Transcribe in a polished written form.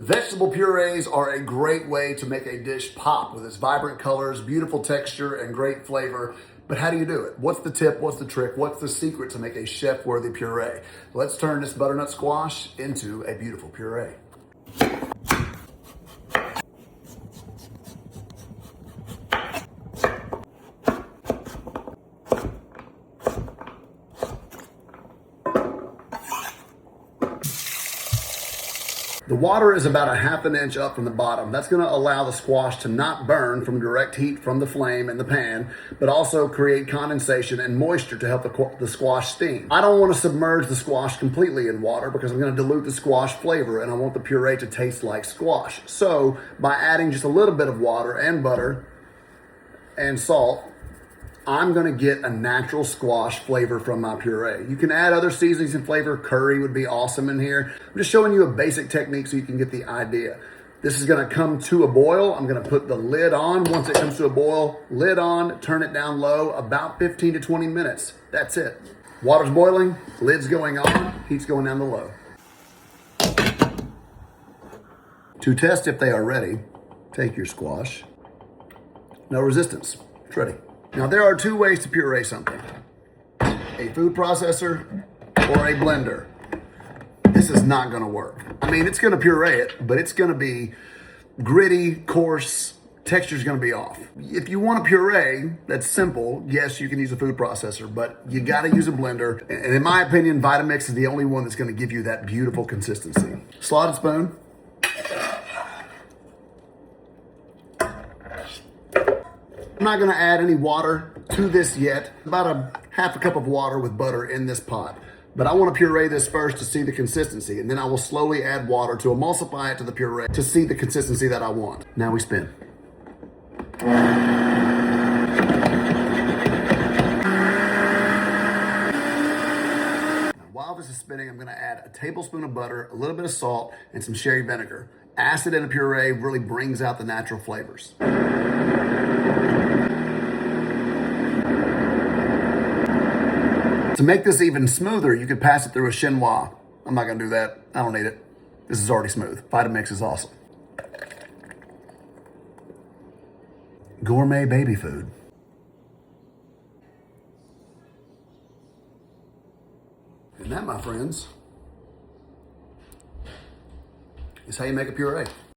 Vegetable purees are a great way to make a dish pop with its vibrant colors, beautiful texture, and great flavor. But how do you do it? What's the tip? What's the trick? What's the secret to make a chef-worthy puree? Let's turn this butternut squash into a beautiful puree. The water is about a half an inch up from the bottom. That's going to allow the squash to not burn from direct heat from the flame in the pan, but also create condensation and moisture to help the squash steam. I don't want to submerge the squash completely in water because I'm going to dilute the squash flavor and I want the puree to taste like squash. So by adding just a little bit of water and butter and salt, I'm gonna get a natural squash flavor from my puree. You can add other seasonings and flavor. Curry would be awesome in here. I'm just showing you a basic technique so you can get the idea. This is gonna come to a boil. I'm gonna put the lid on. Once it comes to a boil, lid on, turn it down low, about 15 to 20 minutes. That's it. Water's boiling, lid's going on, heat's going down to low. To test if they are ready, take your squash. No resistance, it's ready. Now there are two ways to puree something. A food processor or a blender. This is not gonna work. I mean, it's gonna puree it, but it's gonna be gritty, coarse, texture's gonna be off. If you want a puree that's simple, yes, you can use a food processor, but you gotta use a blender. And in my opinion, Vitamix is the only one that's gonna give you that beautiful consistency. Slotted spoon. I'm not gonna add any water to this yet. About a half a cup of water with butter in this pot. But I wanna puree this first to see the consistency, and then I will slowly add water to emulsify it to the puree to see the consistency that I want. Now we spin. Now, while this is spinning, I'm gonna add a tablespoon of butter, a little bit of salt, and some sherry vinegar. Acid in a puree really brings out the natural flavors. To make this even smoother, you could pass it through a chinois. I'm not gonna do that. I don't need it. This is already smooth. Vitamix is awesome. Gourmet baby food. And that, my friends, is how you make a puree.